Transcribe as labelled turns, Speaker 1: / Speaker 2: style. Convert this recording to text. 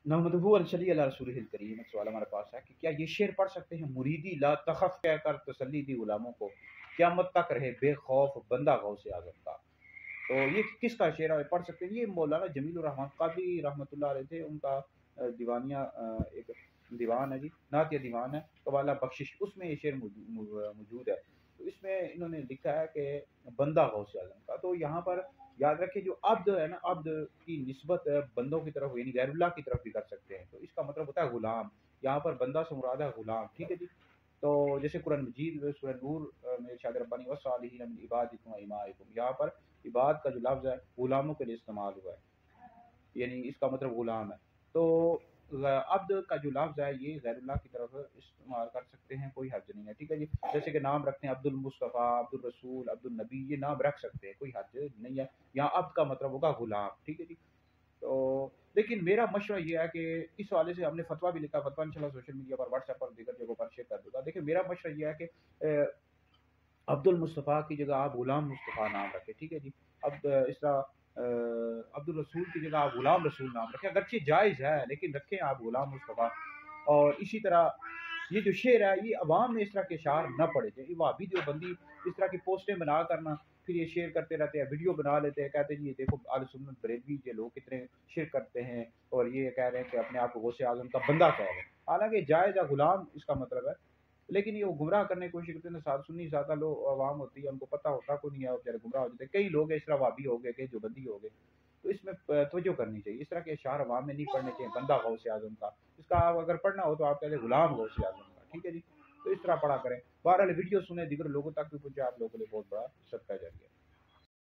Speaker 1: नहमदुहु व नसल्ली अला रसूलिहिल करीम। एक सवाल हमारे पास है कि क्या ये शेर पढ़ सकते हैं? मुरीदी ला तखफ कहकर तसल्ली दी गुलामों को, क़यामत तक रहे बेखौफ बंदा गौसे आज़म का। तो ये किसका शेर है, पढ़ सकते हैं? ये मौलाना जमील रहमान कादरी रहमतुल्लाह अलैह थे, उनका दीवानिया एक दीवान है जी, नातिया दीवान है, कवाला बख्शिश, उसमें ये शेर मौजूद है। तो इसमें इन्होंने लिखा है कि बंदा गौसे आज़म का। तो यहाँ पर याद रखिए, जो अब्द है ना, अब्द की निस्बत बंदों की तरफ यानी गैरुल्लाह की तरफ भी कर सकते हैं, तो इसका मतलब होता है गुलाम। यहाँ पर बंदा से मुराद है गुलाम, ठीक है जी। तो जैसे कुरान मजीद सूरह नूर में इरशाद रब्बानी वस्सालिहीन मिन इबादिकुम व इमाइकुम, यहाँ पर इबाद का जो लफ्ज़ है गुलामों के लिए इस्तेमाल हुआ है, यानी इसका मतलब गुलाम है। तो अब्द का जो लफ्ज़ है ये गैरुल्लाह की तरफ इस्तेमाल कर सकते हैं, कोई हर्ज नहीं है, ठीक है जी। जैसे कि नाम रखते हैं अब्दुल मुस्तफ़ा, अब्दुल रसूल, अब्दुल नबी, ये नाम रख सकते हैं, कोई हर्ज नहीं है। यहाँ अब्द का मतलब होगा गुलाम, ठीक है जी। तो लेकिन मेरा मशवरा ये है कि इस हवाले से हमने फतवा भी लिखा, फतवा इंशाल्लाह सोशल मीडिया पर, व्हाट्सएप पर, दीगर जगहों पर शेयर कर दूंगा। देखिए मेरा मशवरा ये है कि अब्दुल मुस्तफ़ा की जगह आप गुलाम मुस्तफ़ा नाम रखें, ठीक है जी। अब इस तरह अब्दुल रसूल की जगह आप गुलाम रसूल नाम रखें, अगरचे जायज़ है लेकिन रखें आप गुलाम मुस्तफ़ा। और इसी तरह ये जो शेर है ये अवाम में इस तरह के अशार न पड़े थे। वहाबी देवबंदी इस तरह की पोस्टें बना करना, फिर ये शेयर करते रहते हैं, वीडियो बना लेते हैं, कहते हैं जी ये देखो अहले सुन्नत बरेलवी के लोग कितने शेयर करते हैं और ये कह रहे हैं कि अपने आप को गौसे आज़म का बंदा कह रहे हैं। हालांकि जायज़ है, गुलाम इसका मतलब है, लेकिन ये वो गुमराह करने की कोशिश करते हैं। साथ सुन्नी ज़्यादा लोग आवाम होती है, उनको पता होता कोई नहीं है, बेचारे गुमराह हो जाते हैं। कई लोग इस तरह वाबी हो गए, कई जो बंदी हो गए, तो इसमें तवज्जो करनी चाहिए। इस तरह के अशार अवाम में नहीं पढ़ने चाहिए, बंदा गौसे आज़म का। इसका आप अगर पढ़ना हो तो आप कहते गुलाम गौसे आज़म का, ठीक है जी। तो इस तरह पढ़ा करें। बहरहाल वीडियो सुने, दीगर लोगों तक भी पहुंचे, आप लोगों के लिए बहुत बड़ा सदका जारिया है।